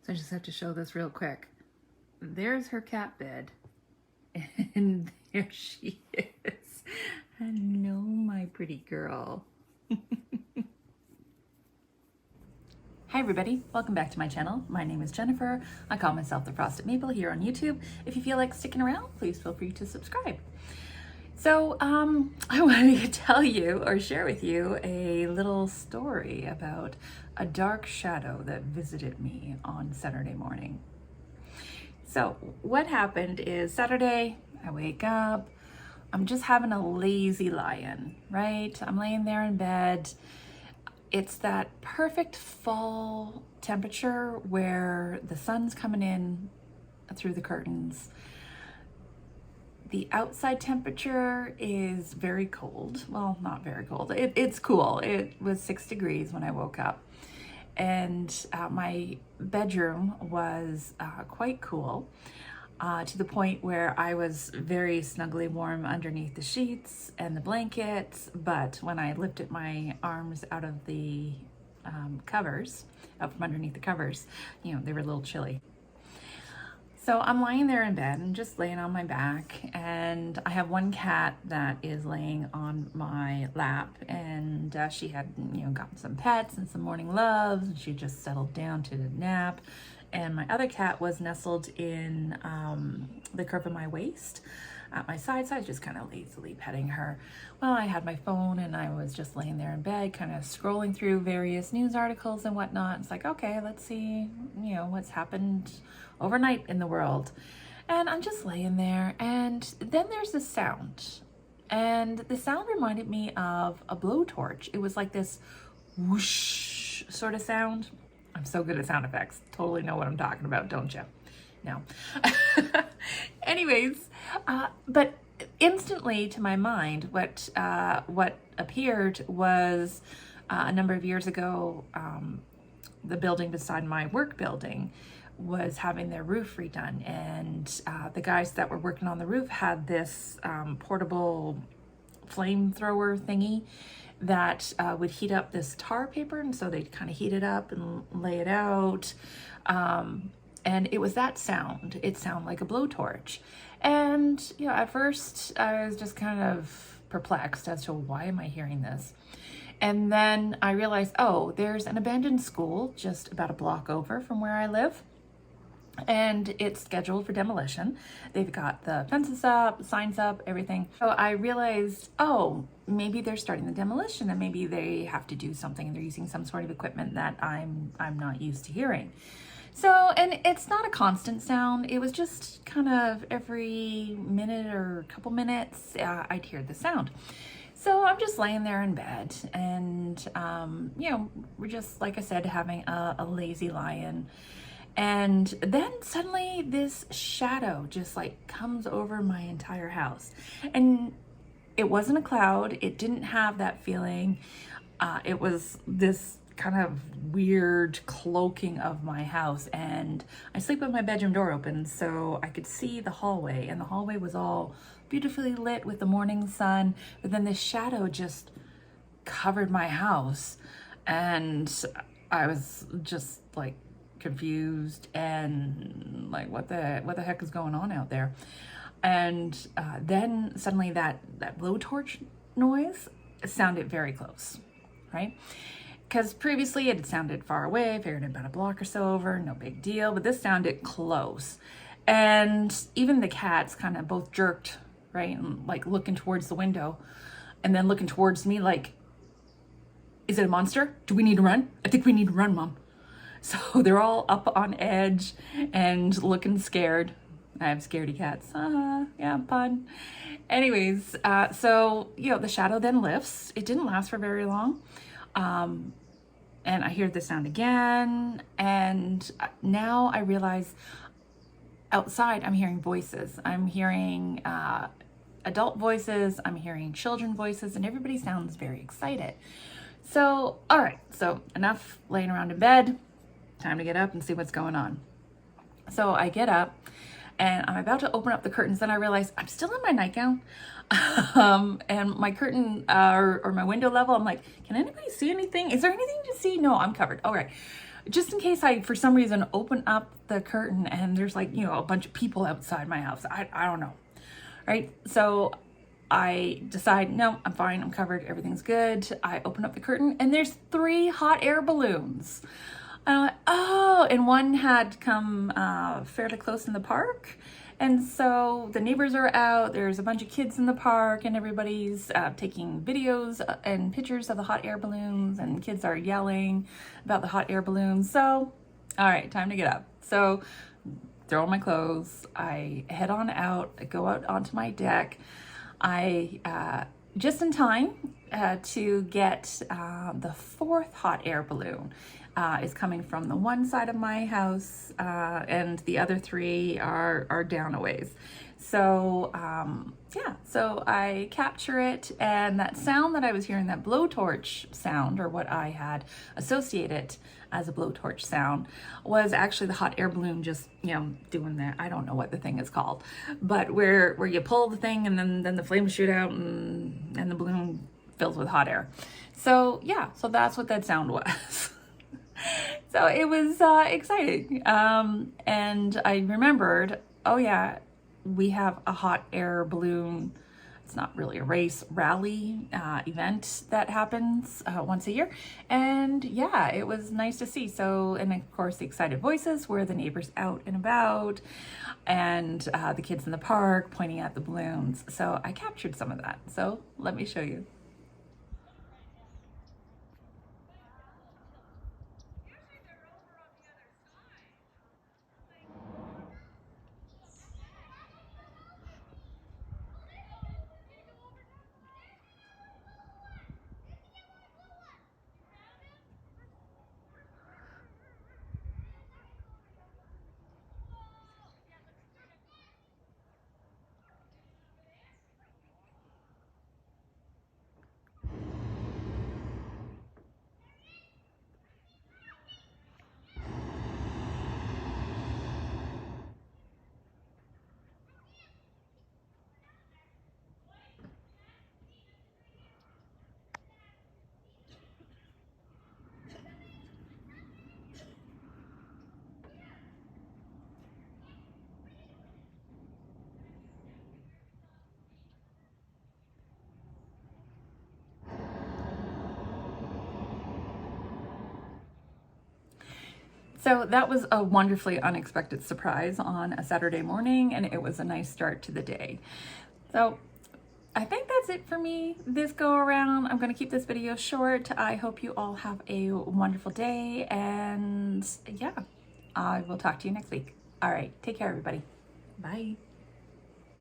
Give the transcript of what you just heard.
So I just have to show this real quick. There's her cat bed. And there she is. Hello, my pretty girl. Hi everybody, welcome back to my channel. My name is Jennifer. I call myself the Frosted Maple here on YouTube. If you feel like sticking around, please feel free to subscribe. So I wanted to tell you or share with you a little story about a dark shadow that visited me on Saturday morning. So what happened is Saturday, I wake up, I'm just having a lazy lie-in, right? I'm laying there in bed. It's that perfect fall temperature where the sun's coming in through the curtains. The outside temperature is very cold. Well, not very cold. It's cool. It was 6 degrees when I woke up. And my bedroom was quite cool to the point where I was very snugly warm underneath the sheets and the blankets. But when I lifted my arms out of the covers, out from underneath the covers, you know, they were a little chilly. So I'm lying there in bed and just laying on my back, and I have one cat that is laying on my lap, and she had, you know, gotten some pets and some morning loves, and she just settled down to the nap. And my other cat was nestled in the curve of my waist at my side, so I was just kind of lazily petting her. Well, I had my phone and I was just laying there in bed, kind of scrolling through various news articles and whatnot. It's like, okay, let's see, you know, what's happened overnight in the world. And I'm just laying there, and then there's this sound. And the sound reminded me of a blowtorch. It was like this whoosh sort of sound. I'm so good at sound effects. Totally know what I'm talking about, don't you? No. Anyways, but instantly to my mind, what appeared was a number of years ago, the building beside my work building was having their roof redone, and the guys that were working on the roof had this portable flamethrower thingy that would heat up this tar paper, and so they'd kind of heat it up and lay it out. And it was that sound. It sounded like a blowtorch. And, you know, at first I was just kind of perplexed as to why am I hearing this? And then I realized, oh, there's an abandoned school just about a block over from where I live, and it's scheduled for demolition. They've got the fences up, signs up, everything. So I realized, oh, maybe they're starting the demolition, and maybe they have to do something, and they're using some sort of equipment that I'm not used to hearing. So, and it's not a constant sound. It was just kind of every minute or a couple minutes, I'd hear the sound. So I'm just laying there in bed, and, you know, we're just, like I said, having a lazy lie-in. And then suddenly this shadow just like comes over my entire house. And it wasn't a cloud. It didn't have that feeling. It was this kind of weird cloaking of my house. And I sleep with my bedroom door open, so I could see the hallway, and the hallway was all beautifully lit with the morning sun. But then this shadow just covered my house, and I was just like confused and like, what the heck is going on out there? And then suddenly that blowtorch noise sounded very close, right? Because previously it had sounded far away, figured about a block or so over, no big deal, but this sounded close. And even the cats kind of both jerked, right? And like looking towards the window, and then looking towards me like, is it a monster? Do we need to run? I think we need to run, Mom. So they're all up on edge and looking scared. I have scaredy cats. Yeah, fun. Anyways, so, you know, the shadow then lifts. It didn't last for very long. And I hear the sound again. And now I realize outside I'm hearing voices. I'm hearing adult voices. I'm hearing children voices, and everybody sounds very excited. So, all right. So enough laying around in bed. Time to get up and see what's going on. So I get up and I'm about to open up the curtains. Then I realize I'm still in my nightgown. And my curtain or my window level, I'm like, can anybody see anything? Is there anything to see? No, I'm covered. All right. just in case I, for some reason, open up the curtain and there's like, a bunch of people outside my house. I don't know. Right? So I decide, no, I'm fine. I'm covered. Everything's good. I open up the curtain and there's 3 hot air balloons. And I'm like, oh, and one had come fairly close in the park. And so the neighbors are out, there's a bunch of kids in the park, and everybody's taking videos and pictures of the hot air balloons, and kids are yelling about the hot air balloons. So, all right, time to get up. So, throw on my clothes, I head on out, I go out onto my deck. I, just in time to get the 4th hot air balloon. Is coming from the one side of my house, and the other 3 are down a ways. So so I capture it, and that sound that I was hearing, that blowtorch sound, or what I had associated as a blowtorch sound, was actually the hot air balloon just, doing that. I don't know what the thing is called, but where you pull the thing and then the flames shoot out and the balloon fills with hot air. So so that's what that sound was. So it was exciting. And I remembered, oh yeah, we have a hot air balloon. It's not really a race, rally event that happens once a year. And yeah, it was nice to see. So, and of course the excited voices were the neighbors out and about, and the kids in the park pointing at the balloons. So I captured some of that. So let me show you. So that was a wonderfully unexpected surprise on a Saturday morning, and it was a nice start to the day. So I think that's it for me this go around. I'm going to keep this video short. I hope you all have a wonderful day, and yeah, I will talk to you next week. All right, take care, everybody. Bye.